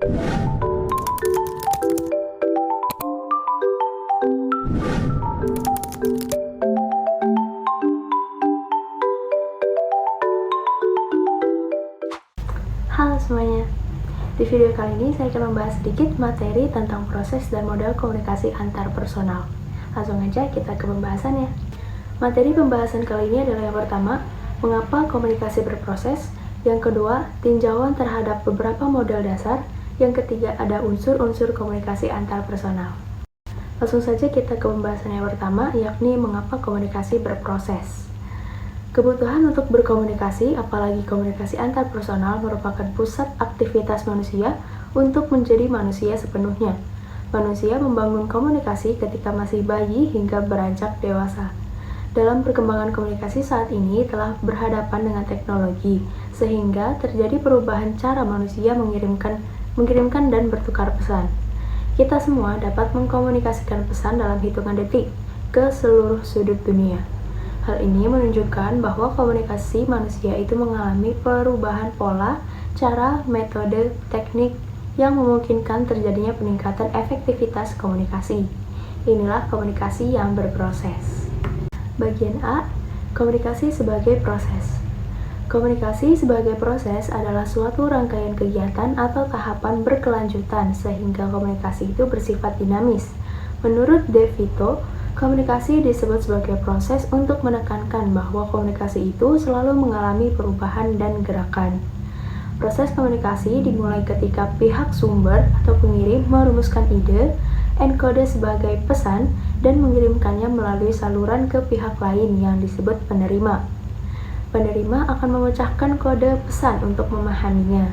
Halo semuanya, di video kali ini saya akan membahas sedikit materi tentang proses dan model komunikasi antar personal. Langsung aja kita ke pembahasannya. Materi pembahasan kali ini adalah yang pertama, mengapa komunikasi berproses, yang kedua, tinjauan terhadap beberapa model dasar, yang ketiga ada unsur-unsur komunikasi antar personal. Langsung saja kita ke pembahasan yang pertama, yakni mengapa komunikasi berproses. Kebutuhan untuk berkomunikasi, apalagi komunikasi antar personal, merupakan pusat aktivitas manusia untuk menjadi manusia sepenuhnya. Manusia membangun komunikasi ketika masih bayi hingga beranjak dewasa. Dalam perkembangan komunikasi saat ini telah berhadapan dengan teknologi, sehingga terjadi perubahan cara manusia mengirimkan dan bertukar pesan. Kita semua dapat mengkomunikasikan pesan dalam hitungan detik ke seluruh sudut dunia. Hal ini menunjukkan bahwa komunikasi manusia itu mengalami perubahan pola, cara, metode, teknik yang memungkinkan terjadinya peningkatan efektivitas komunikasi. Inilah komunikasi yang berproses. Bagian A, komunikasi sebagai proses. Komunikasi sebagai proses adalah suatu rangkaian kegiatan atau tahapan berkelanjutan sehingga komunikasi itu bersifat dinamis. Menurut De Vito, komunikasi disebut sebagai proses untuk menekankan bahwa komunikasi itu selalu mengalami perubahan dan gerakan. Proses komunikasi dimulai ketika pihak sumber atau pengirim merumuskan ide, enkode sebagai pesan, dan mengirimkannya melalui saluran ke pihak lain yang disebut penerima. Penerima akan memecahkan kode pesan untuk memahaminya.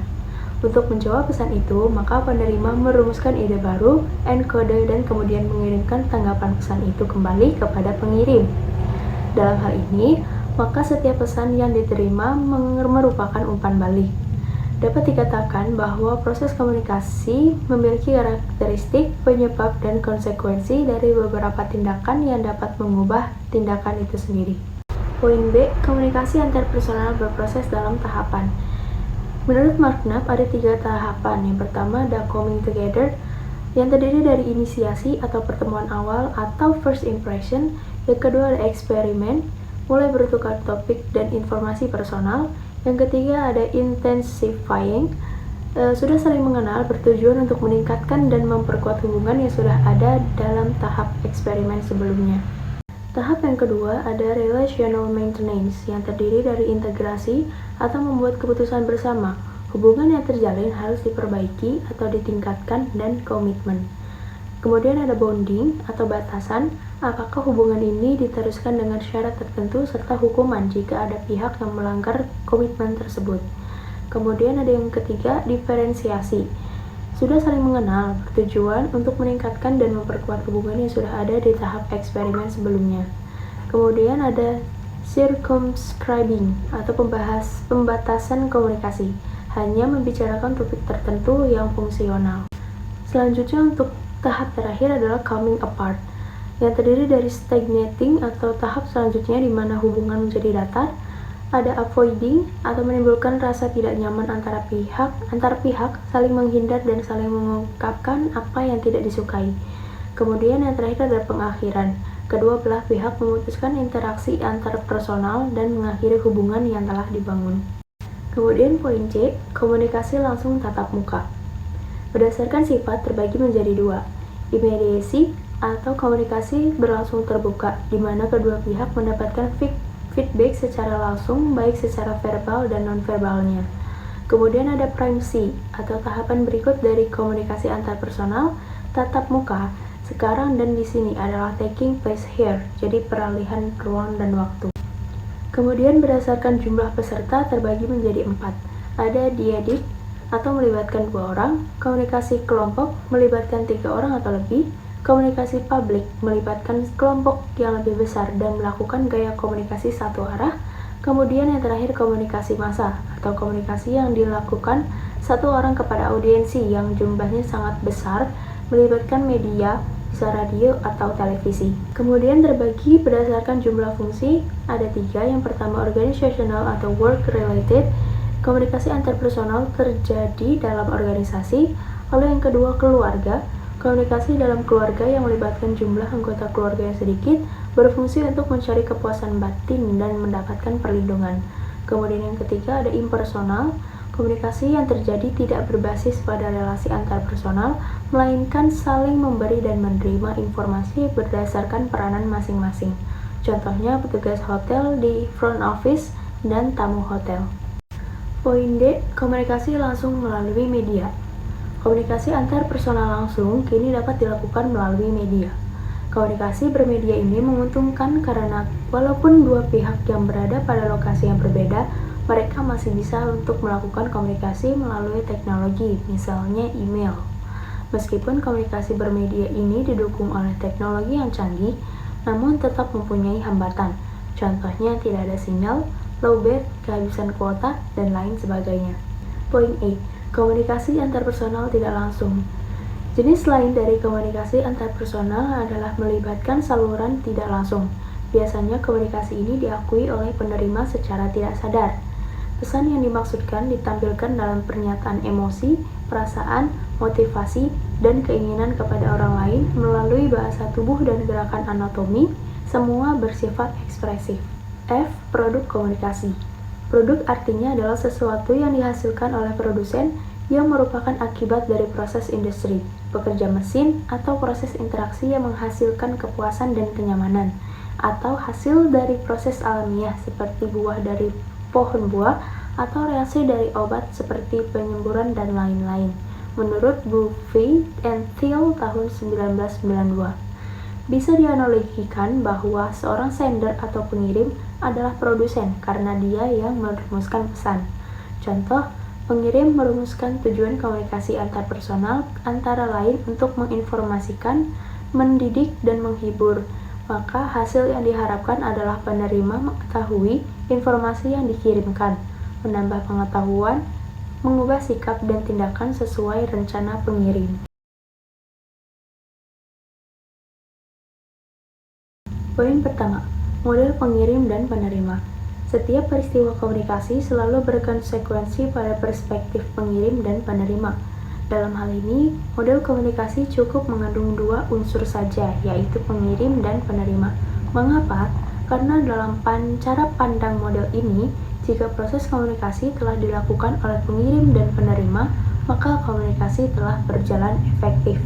Untuk menjawab pesan itu, maka penerima merumuskan ide baru, enkode, dan kemudian mengirimkan tanggapan pesan itu kembali kepada pengirim. Dalam hal ini, maka setiap pesan yang diterima merupakan umpan balik. Dapat dikatakan bahwa proses komunikasi memiliki karakteristik, penyebab, dan konsekuensi dari beberapa tindakan yang dapat mengubah tindakan itu sendiri. Poin B, komunikasi antar personal berproses dalam tahapan. Menurut Mark Knapp, ada 3 tahapan. Yang pertama ada coming together, yang terdiri dari inisiasi atau pertemuan awal atau first impression. Yang kedua ada eksperimen, mulai bertukar topik dan informasi personal. Yang ketiga ada intensifying, sudah saling mengenal, bertujuan untuk meningkatkan dan memperkuat hubungan yang sudah ada dalam tahap eksperimen sebelumnya. Tahap yang kedua ada relational maintenance, yang terdiri dari integrasi atau membuat keputusan bersama. Hubungan yang terjalin harus diperbaiki atau ditingkatkan, dan komitmen. Kemudian ada bonding atau batasan, apakah hubungan ini diteruskan dengan syarat tertentu serta hukuman jika ada pihak yang melanggar komitmen tersebut. Kemudian ada yang ketiga, diferensiasi. Sudah saling mengenal, bertujuan untuk meningkatkan dan memperkuat hubungan yang sudah ada di tahap eksperimen sebelumnya. Kemudian ada circumscribing atau pembatasan komunikasi, hanya membicarakan topik tertentu yang fungsional. Selanjutnya untuk tahap terakhir adalah coming apart, yang terdiri dari stagnating atau tahap selanjutnya di mana hubungan menjadi datar. Ada avoiding atau menimbulkan rasa tidak nyaman antar pihak, saling menghindar dan saling mengungkapkan apa yang tidak disukai. Kemudian yang terakhir adalah pengakhiran. Kedua belah pihak memutuskan interaksi antar personal dan mengakhiri hubungan yang telah dibangun. Kemudian poin C, komunikasi langsung tatap muka. Berdasarkan sifat terbagi menjadi 2, immediacy atau komunikasi berlangsung terbuka, di mana kedua pihak mendapatkan feedback secara langsung, baik secara verbal dan non-verbalnya. Kemudian ada primacy atau tahapan berikut dari komunikasi antar personal, tatap muka, sekarang dan di sini adalah taking place here, jadi peralihan ruang dan waktu. Kemudian berdasarkan jumlah peserta terbagi menjadi 4. Ada diadik atau melibatkan 2 orang, komunikasi kelompok melibatkan 3 orang atau lebih, komunikasi publik melibatkan kelompok yang lebih besar dan melakukan gaya komunikasi satu arah. Kemudian yang terakhir komunikasi massa atau komunikasi yang dilakukan satu orang kepada audiensi yang jumlahnya sangat besar, melibatkan media, bisa radio atau televisi. Kemudian terbagi berdasarkan jumlah fungsi, ada 3. Yang pertama organizational atau work related. Komunikasi antar personal terjadi dalam organisasi. Lalu yang kedua, keluarga. Komunikasi dalam keluarga yang melibatkan jumlah anggota keluarga yang sedikit berfungsi untuk mencari kepuasan batin dan mendapatkan perlindungan. Kemudian yang ketiga ada impersonal. Komunikasi yang terjadi tidak berbasis pada relasi antarpersonal, melainkan saling memberi dan menerima informasi berdasarkan peranan masing-masing. Contohnya petugas hotel di front office dan tamu hotel. Poin D, komunikasi langsung melalui media. Komunikasi antar personal langsung kini dapat dilakukan melalui media. Komunikasi bermedia ini menguntungkan karena walaupun dua pihak yang berada pada lokasi yang berbeda, mereka masih bisa untuk melakukan komunikasi melalui teknologi, misalnya email. Meskipun komunikasi bermedia ini didukung oleh teknologi yang canggih, namun tetap mempunyai hambatan. Contohnya tidak ada sinyal, lowbat, kehabisan kuota, dan lain sebagainya. Poin E, komunikasi antarpersonal tidak langsung. Jenis lain dari komunikasi antarpersonal adalah melibatkan saluran tidak langsung. Biasanya komunikasi ini diakui oleh penerima secara tidak sadar. Pesan yang dimaksudkan ditampilkan dalam pernyataan emosi, perasaan, motivasi, dan keinginan kepada orang lain melalui bahasa tubuh dan gerakan anatomi, semua bersifat ekspresif. F. Produk komunikasi. Produk artinya adalah sesuatu yang dihasilkan oleh produsen yang merupakan akibat dari proses industri, pekerja mesin, atau proses interaksi yang menghasilkan kepuasan dan kenyamanan, atau hasil dari proses alamiah seperti buah dari pohon buah, atau reaksi dari obat seperti penyemburan dan lain-lain. Menurut Buffy and Thiel tahun 1992. Bisa dianalogikan bahwa seorang sender atau pengirim adalah produsen karena dia yang merumuskan pesan. Contoh, pengirim merumuskan tujuan komunikasi antarpersonal antara lain untuk menginformasikan, mendidik, dan menghibur. Maka hasil yang diharapkan adalah penerima mengetahui informasi yang dikirimkan, menambah pengetahuan, mengubah sikap dan tindakan sesuai rencana pengirim. Poin pertama, model pengirim dan penerima. Setiap peristiwa komunikasi selalu berkonsekuensi pada perspektif pengirim dan penerima. Dalam hal ini, model komunikasi cukup mengandung dua unsur saja, yaitu pengirim dan penerima. Mengapa? Karena dalam cara pandang model ini, jika proses komunikasi telah dilakukan oleh pengirim dan penerima, maka komunikasi telah berjalan efektif.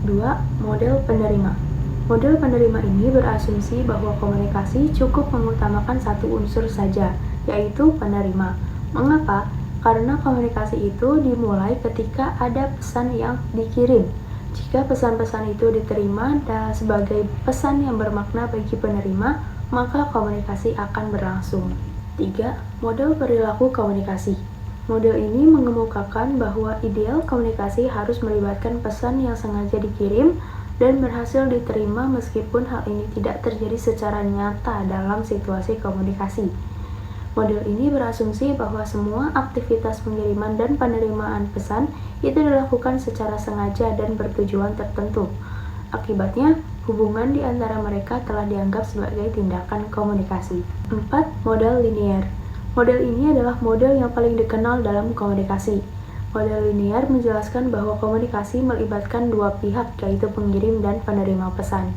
2. Model penerima. Model penerima ini berasumsi bahwa komunikasi cukup mengutamakan satu unsur saja, yaitu penerima. Mengapa? Karena komunikasi itu dimulai ketika ada pesan yang dikirim. Jika pesan-pesan itu diterima sebagai pesan yang bermakna bagi penerima, maka komunikasi akan berlangsung. 3. Model perilaku komunikasi. Model ini mengemukakan bahwa ideal komunikasi harus melibatkan pesan yang sengaja dikirim dan berhasil diterima meskipun hal ini tidak terjadi secara nyata dalam situasi komunikasi. Model ini berasumsi bahwa semua aktivitas pengiriman dan penerimaan pesan itu dilakukan secara sengaja dan bertujuan tertentu. Akibatnya, hubungan di antara mereka telah dianggap sebagai tindakan komunikasi. 4. Model linear. Model ini adalah model yang paling dikenal dalam komunikasi. Model linear menjelaskan bahwa komunikasi melibatkan dua pihak, yaitu pengirim dan penerima pesan.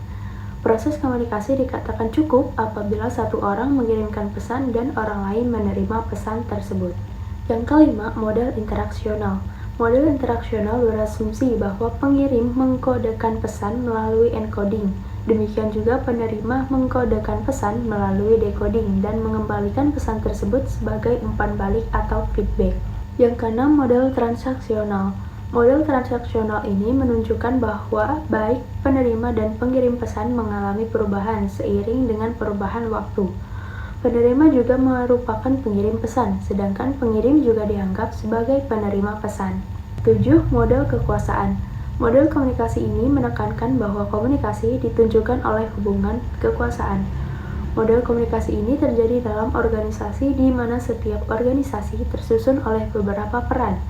Proses komunikasi dikatakan cukup apabila satu orang mengirimkan pesan dan orang lain menerima pesan tersebut. Yang kelima, model interaksional. Model interaksional berasumsi bahwa pengirim mengkodekan pesan melalui encoding. Demikian juga penerima mengkodekan pesan melalui decoding dan mengembalikan pesan tersebut sebagai umpan balik atau feedback. Yang keenam, model transaksional. Model transaksional ini menunjukkan bahwa baik penerima dan pengirim pesan mengalami perubahan seiring dengan perubahan waktu. Penerima juga merupakan pengirim pesan, sedangkan pengirim juga dianggap sebagai penerima pesan. 7. Model kekuasaan. Model komunikasi ini menekankan bahwa komunikasi ditunjukkan oleh hubungan kekuasaan. Model komunikasi ini terjadi dalam organisasi di mana setiap organisasi tersusun oleh beberapa peran.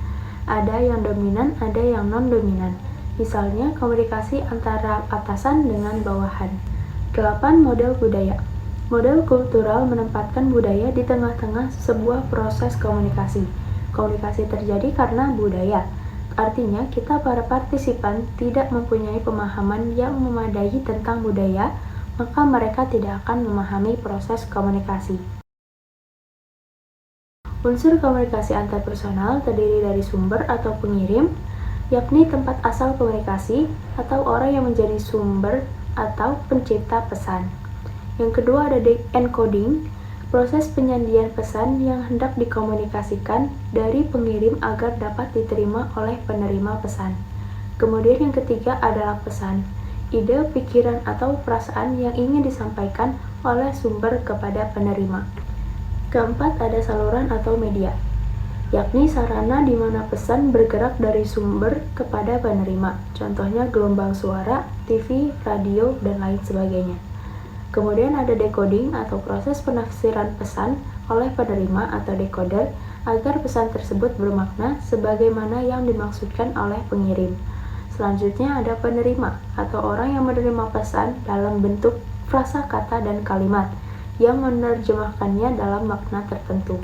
Ada yang dominan, ada yang non-dominan. Misalnya, komunikasi antara atasan dengan bawahan. 8. Model budaya. Model kultural menempatkan budaya di tengah-tengah sebuah proses komunikasi. Komunikasi terjadi karena budaya. Artinya, kita para partisipan tidak mempunyai pemahaman yang memadai tentang budaya, maka mereka tidak akan memahami proses komunikasi. Unsur komunikasi antarpersonal terdiri dari sumber atau pengirim, yakni tempat asal komunikasi atau orang yang menjadi sumber atau pencipta pesan. Yang kedua ada encoding, proses penyajian pesan yang hendak dikomunikasikan dari pengirim agar dapat diterima oleh penerima pesan. Kemudian yang ketiga adalah pesan, ide, pikiran, atau perasaan yang ingin disampaikan oleh sumber kepada penerima. Keempat ada saluran atau media, yakni sarana di mana pesan bergerak dari sumber kepada penerima, contohnya gelombang suara, TV, radio, dan lain sebagainya. Kemudian ada decoding atau proses penafsiran pesan oleh penerima atau decoder agar pesan tersebut bermakna sebagaimana yang dimaksudkan oleh pengirim. Selanjutnya ada penerima atau orang yang menerima pesan dalam bentuk frasa-kata dan kalimat yang menerjemahkannya dalam makna tertentu.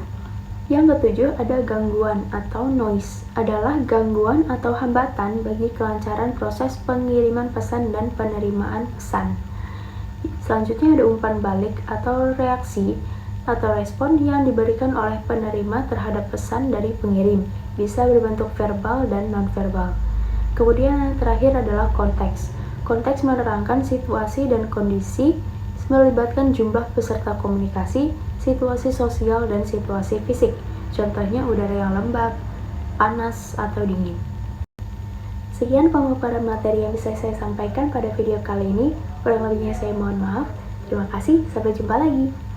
Yang ketujuh ada gangguan atau noise, adalah gangguan atau hambatan bagi kelancaran proses pengiriman pesan dan penerimaan pesan. Selanjutnya ada umpan balik atau reaksi atau respon yang diberikan oleh penerima terhadap pesan dari pengirim, bisa berbentuk verbal dan non-verbal. Kemudian yang terakhir adalah konteks. Konteks menerangkan situasi dan kondisi, melibatkan jumlah peserta komunikasi, situasi sosial, dan situasi fisik. Contohnya udara yang lembab, panas, atau dingin. Sekian pemaparan materi yang bisa saya sampaikan pada video kali ini. Kurang lebihnya saya mohon maaf. Terima kasih, sampai jumpa lagi.